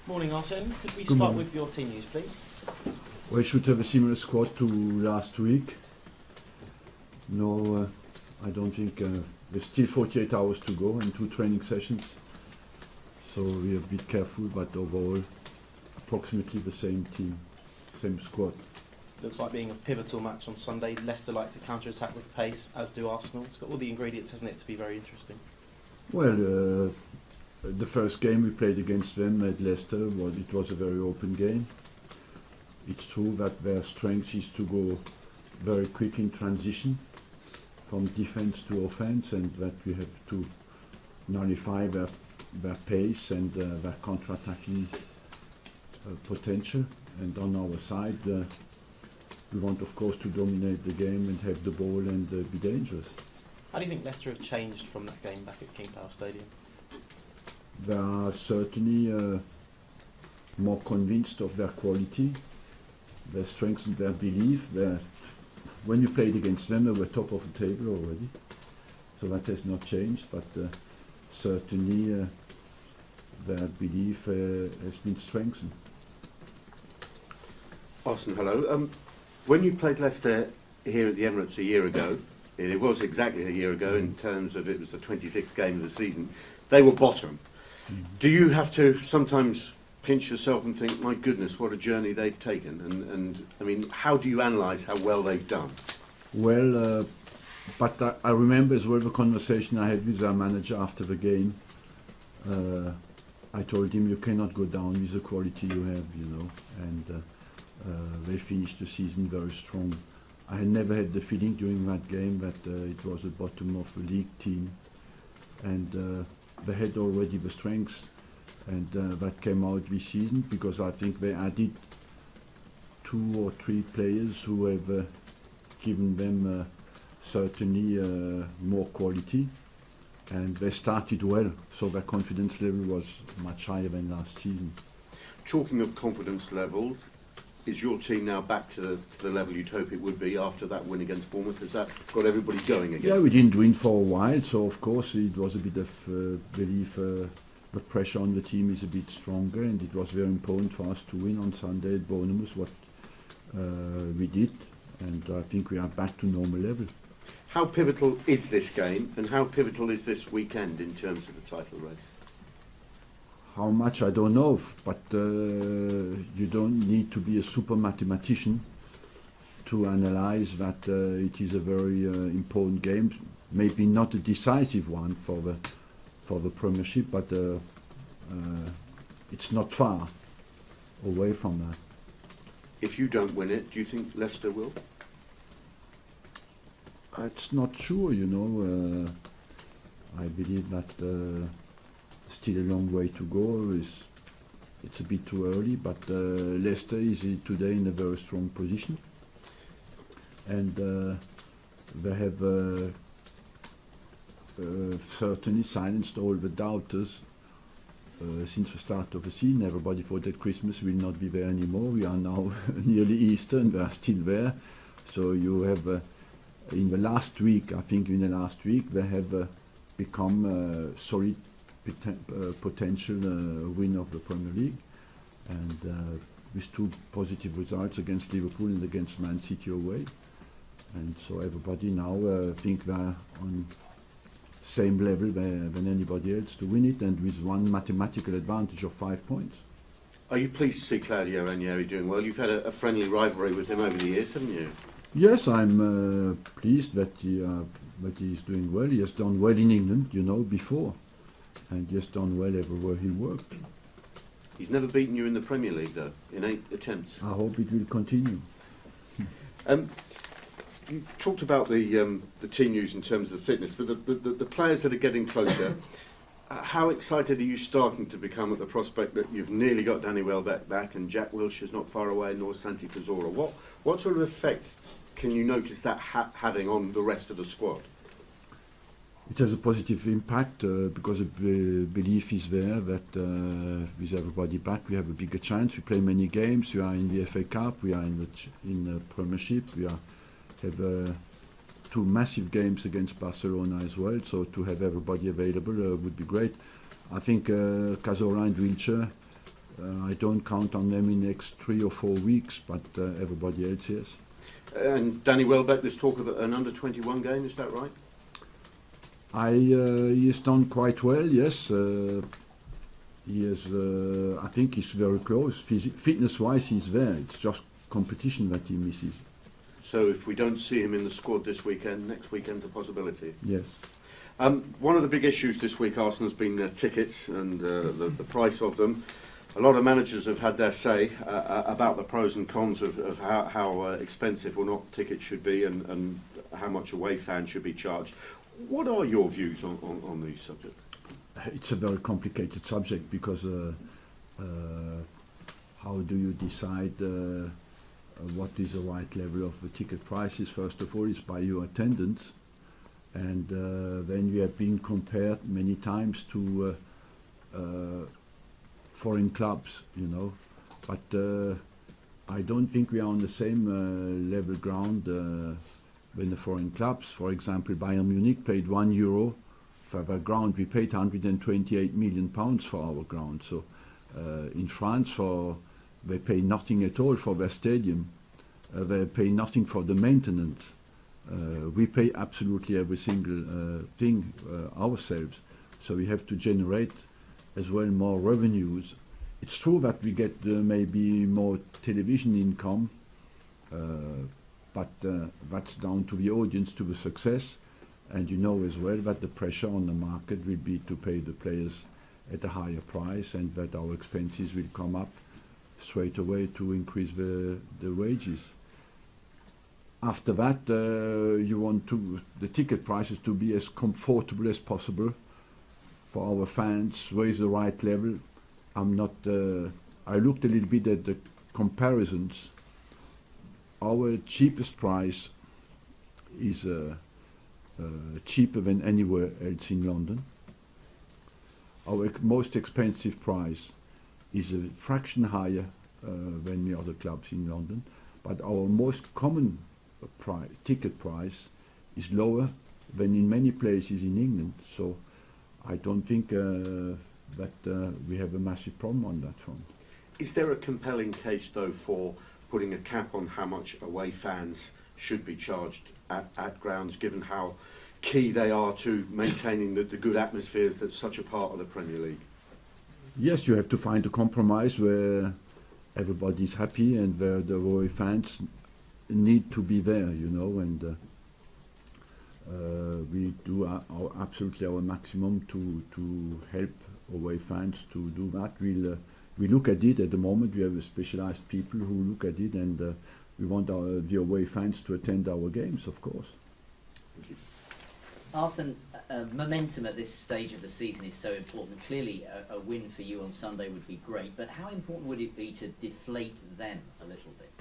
Morning, Arsene. Could we Good start morning. with your team news, please? We should have a similar squad to last week. No, I don't think there's still 48 hours to go and 2 training sessions. So we are a bit careful, but overall, approximately the same team, same squad. Looks like being a pivotal match on Sunday. Leicester like to counter-attack with pace, as do Arsenal. It's got all the ingredients, hasn't it, to be very interesting. Well, the first game we played against them at Leicester, it was a very open game. It's true that their strength is to go very quick in transition from defense to offense, and that we have to nullify their pace and their counter-attacking potential. And on our side, we want, of course, to dominate the game and have the ball and be dangerous. How do you think Leicester have changed from that game back at King Power Stadium? They are certainly more convinced of their quality. They strengthened their belief. When you played against them, they were top of the table already. So that has not changed, but certainly their belief has been strengthened. Arsene, hello. When you played Leicester here at the Emirates a year ago, it was exactly a year ago in terms of it was the 26th game of the season, they were bottom. Do you have to sometimes pinch yourself and think, my goodness, what a journey they've taken? And I mean, how do you analyse how well they've done? Well, but I remember as well the conversation I had with our manager after the game. I told him, you cannot go down with the quality you have, you know, and they finished the season very strong. I had never had the feeling during that game that it was the bottom of the league team, and they had already the strength, and that came out this season because I think they added 2 or 3 players who have given them certainly more quality, and they started well, so their confidence level was much higher than last season. Talking of confidence levels, is your team now back to the level you'd hope it would be after that win against Bournemouth? Has that got everybody going again? Yeah, we didn't win for a while, so of course it was a bit of belief. The pressure on the team is a bit stronger, and it was very important for us to win on Sunday at Bournemouth, what we did, and I think we are back to normal level. How pivotal is this game, and how pivotal is this weekend in terms of the title race? How much I don't know, but you don't need to be a super mathematician to analyze that it is a very important game. Maybe not a decisive one for the Premiership, but it's not far away from that. If you don't win it, do you think Leicester will? It's not sure, you know. I believe that still a long way to go. It's a bit too early, but Leicester is today in a very strong position, and they have certainly silenced all the doubters since the start of the season. Everybody thought that Christmas will not be there anymore. We are now nearly Easter, and they are still there. So you have in the last week, I think in the last week, they have become solid potential win of the Premier League, and with 2 positive results against Liverpool and against Man City away, and so everybody now think they're on same level than anybody else to win it, and with one mathematical advantage of 5 points. Are you pleased to see Claudio Ranieri doing well? You've had a friendly rivalry with him over the years, haven't you? Yes, I'm pleased that he is doing well. He has done well in England, you know, before, and he has done well everywhere he worked. He's never beaten you in the Premier League, though, in 8 attempts. I hope it will continue. You talked about the team news in terms of the fitness, but the players that are getting closer, how excited are you starting to become at the prospect that you've nearly got Danny Welbeck back and Jack Wilshere's not far away, nor Santi Cazorla? What sort of effect can you notice that having on the rest of the squad? It has a positive impact because the belief is there that with everybody back we have a bigger chance. We play many games. We are in the FA Cup. We are in the Premiership. We have 2 massive games against Barcelona as well. So to have everybody available would be great. I think Cazorla and Wilshere I don't count on them in the next 3 or 4 weeks, but everybody else yes. And Danny Welbeck, there's talk of an under-21 game, is that right? He's done quite well, yes. He is, I think he's very close. Fitness-wise, he's there. It's just competition that he misses. So if we don't see him in the squad this weekend, next weekend's a possibility? Yes. One of the big issues this week, Arsenal, has been tickets and the price of them. A lot of managers have had their say about the pros and cons of how expensive or not tickets should be and how much away fans should be charged. What are your views on these subjects? It's a very complicated subject because how do you decide what is the right level of the ticket prices? First of all, is by your attendance, and then we have been compared many times to foreign clubs, you know, but I don't think we are on the same level ground when the foreign clubs. For example, Bayern Munich paid €1 for their ground. We paid £128 million for our ground. So in France, they pay nothing at all for their stadium. They pay nothing for the maintenance. We pay absolutely every single thing ourselves. So we have to generate as well more revenues. It's true that we get maybe more television income, but that's down to the audience, to the success. And you know as well that the pressure on the market will be to pay the players at a higher price, and that our expenses will come up straight away to increase the wages. After that, you want the ticket prices to be as comfortable as possible for our fans, raise the right level. I looked a little bit at the comparisons. Our cheapest price is cheaper than anywhere else in London. Our most expensive price is a fraction higher than the other clubs in London, but our most common ticket price is lower than in many places in England. So I don't think that we have a massive problem on that front. Is there a compelling case, though, for putting a cap on how much away fans should be charged at grounds, given how key they are to maintaining the good atmospheres that's such a part of the Premier League? Yes, you have to find a compromise where everybody's happy and where the away fans need to be there, you know, and we do absolutely our maximum to help away fans to do that. We look at it at the moment. We have specialized people who look at it, and we want the away fans to attend our games, of course. Thank you. Arsene, momentum at this stage of the season is so important. Clearly, a win for you on Sunday would be great, but how important would it be to deflate them a little bit?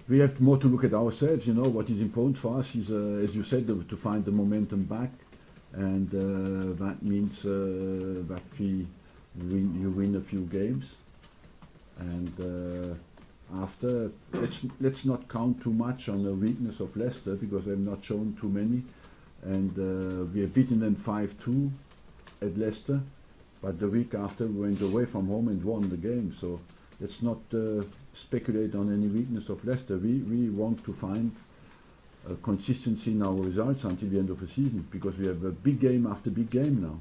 We have more to look at ourselves. You know, what is important for us is, as you said, to find the momentum back, and that means that you win a few games, and after, let's not count too much on the weakness of Leicester, because they've not shown too many, and we have beaten them 5-2 at Leicester, but the week after we went away from home and won the game. So let's not speculate on any weakness of Leicester. We want to find consistency in our results until the end of the season, because we have a big game after big game now.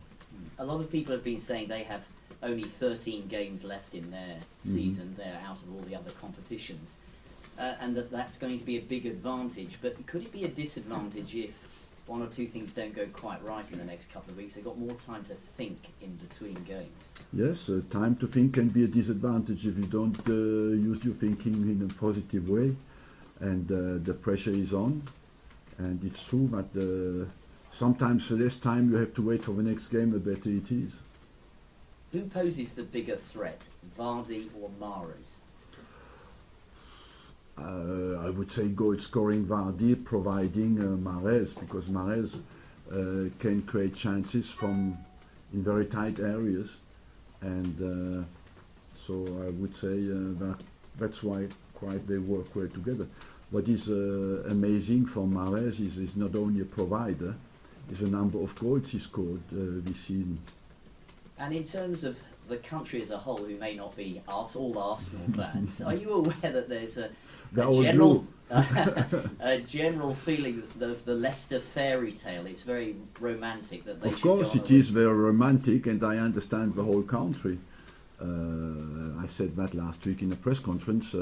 A lot of people have been saying they have only 13 games left in their season. They're out of all the other competitions, and that's going to be a big advantage. But could it be a disadvantage if one or two things don't go quite right in the next couple of weeks? They've got more time to think in between games. Yes, time to think can be a disadvantage if you don't use your thinking in a positive way, and the pressure is on. And it's true that sometimes the less time you have to wait for the next game, the better it is. Who poses the bigger threat, Vardy or Mahrez? I would say goal scoring Vardy, providing Mahrez, because Mahrez can create chances in very tight areas, and so I would say that's why they work well together. What is amazing for Mahrez is not only a provider, is the number of goals he scored this season. And in terms of the country as a whole, who may not be all Arsenal fans, are you aware that there's a general feeling of the Leicester fairy tale? It's very romantic that they Of should go course, on it a is very romantic, and I understand the whole country. I said that last week in a press conference.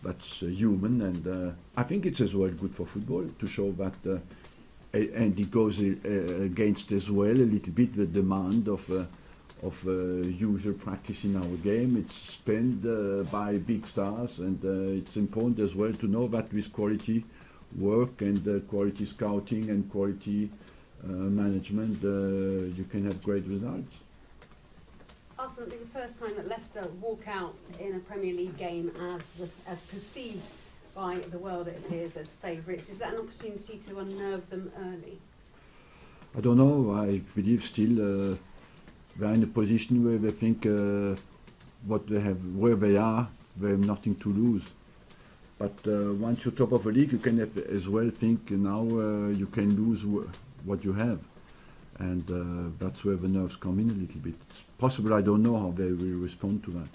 That's human, and I think it's as well good for football to show that. And it goes against as well a little bit the demand of usual practice in our game. It's spent by big stars, and it's important as well to know that with quality work and quality scouting and quality management, you can have great results. Arsene, it'll be the first time that Leicester walk out in a Premier League game as perceived by the world, it appears, as favourites. Is that an opportunity to unnerve them early? I don't know. I believe still they're in a position where they think what they have, where they have nothing to lose. But once you're top of a league, you can have as well think now you can lose what you have, and that's where the nerves come in a little bit. It's possible. I don't know how they will respond to that.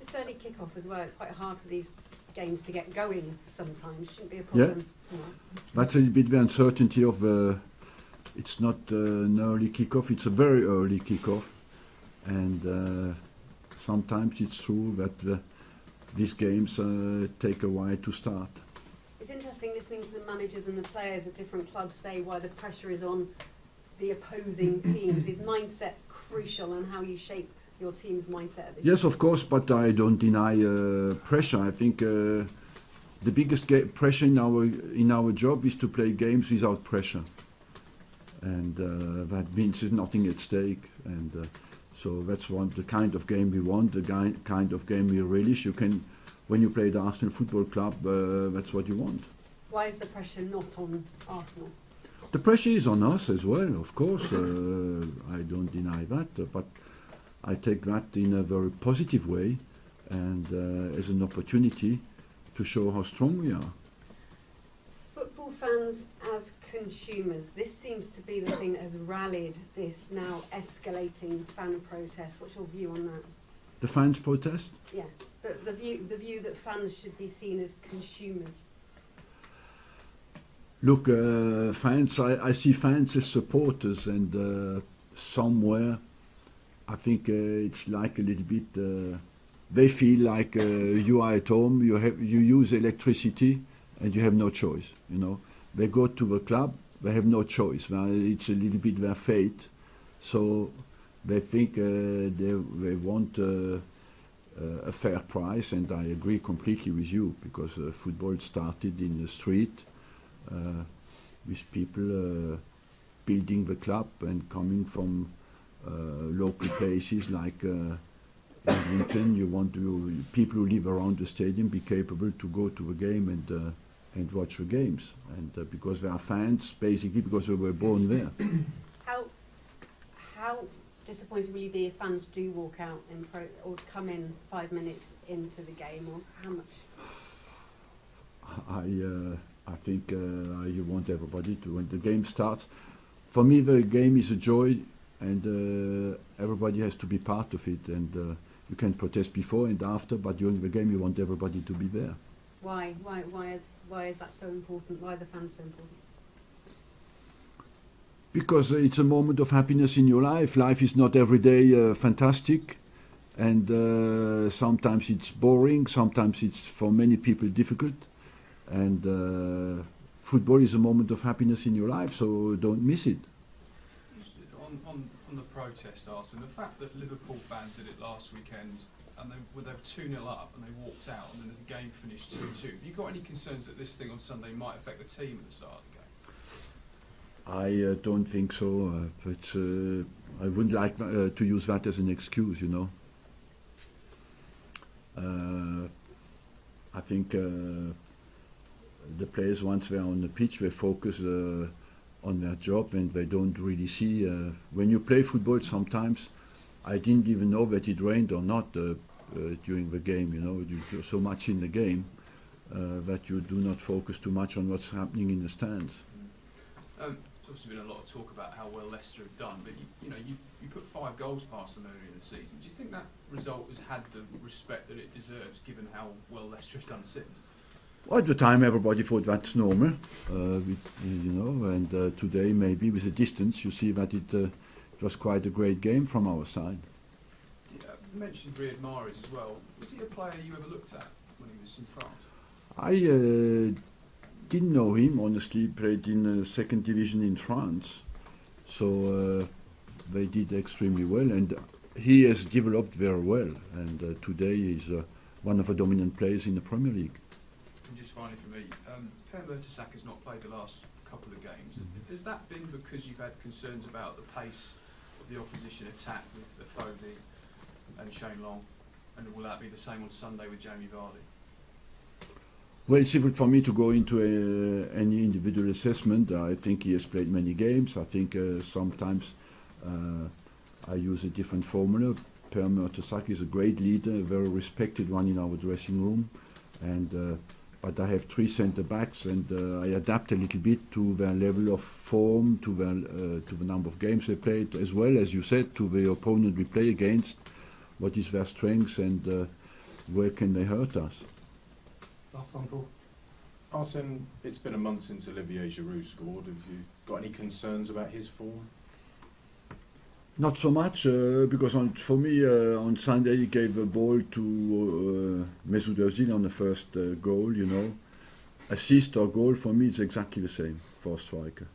It's a early kick-off as well. It's quite hard for these games to get going sometimes. Shouldn't be a problem tomorrow. That's a little bit the uncertainty of it's not an early kick-off, it's a very early kick-off, and sometimes it's true that these games take a while to start. It's interesting listening to the managers and the players at different clubs say why the pressure is on the opposing teams. Is mindset crucial, and how you shape your team's mindset at this Yes, time? of course, but I don't deny pressure. I think the biggest pressure in our job is to play games without pressure, and that means there's nothing at stake. And so that's the kind of game we want, the kind of game we relish. You can, when you play the Arsenal Football Club, that's what you want. Why is the pressure not on Arsenal? The pressure is on us as well, of course. I don't deny that, but I take that in a very positive way, and as an opportunity to show how strong we are. Football fans as consumers, this seems to be the thing that has rallied this now escalating fan protest. What's your view on that? The fans protest? Yes, but the view that fans should be seen as consumers. Look, fans, I see fans as supporters, and somewhere I think it's like a little bit, they feel like you are at home, you use electricity and you have no choice, you know. They go to the club, they have no choice. It's a little bit their fate. So they think they want a fair price, and I agree completely with you, because football started in the street with people building the club and coming from local places like Islington. You want people who live around the stadium be capable to go to the game and watch the games, and because they are fans, basically because they were born there. How disappointed will you be if fans do walk out or come in 5 minutes into the game, or how much? I think you want everybody to, when the game starts. For me, the game is a joy, and everybody has to be part of it. And you can protest before and after, but during the game, you want everybody to be there. Why is that so important? Why are the fans so important? Because it's a moment of happiness in your life. Life is not every day fantastic, and sometimes it's boring. Sometimes it's, for many people, difficult. And football is a moment of happiness in your life, so don't miss it. On the protest, Arsene, the fact that Liverpool fans did it last weekend, and they were 2-0 up and they walked out, and then the game finished 2-2. Have you got any concerns that this thing on Sunday might affect the team at the start of the game? I don't think so, but I wouldn't like to use that as an excuse, you know. I think the players, once they're on the pitch, they focus on their job, and they don't really see. When you play football, sometimes I didn't even know that it rained or not during the game. You know, you're so much in the game that you do not focus too much on what's happening in the stands. There's obviously been a lot of talk about how well Leicester have done, but you put 5 goals past them earlier in the season. Do you think that result has had the respect that it deserves, given how well Leicester have done since? Well, at the time, everybody thought that's normal, and today maybe with the distance, you see that it was quite a great game from our side. You mentioned Riyad Mahrez as well. Was he a player you ever looked at when he was in France? I didn't know him, honestly. Played in second division in France, so they did extremely well, and he has developed very well, and today he's one of the dominant players in the Premier League. And just finally for me, Mertesacker's not played the last couple of games. Has that been because you've had concerns about the pace of the opposition attack with Foden and Shane Long, and will that be the same on Sunday with Jamie Vardy? Well, it's difficult for me to go into any individual assessment. I think he has played many games. I think sometimes I use a different formula. Mertesacker is a great leader, a very respected one in our dressing room. And but I have 3 centre backs, and I adapt a little bit to their level of form, to the number of games they played, as well as you said, to the opponent we play against. What is their strengths and where can they hurt us? Last one, Paul. Arsene, it's been a month since Olivier Giroud scored. Have you got any concerns about his form? Not so much, because for me, on Sunday he gave a ball to Mesut Ozil on the first goal, Assist or goal, for me it's exactly the same for a striker.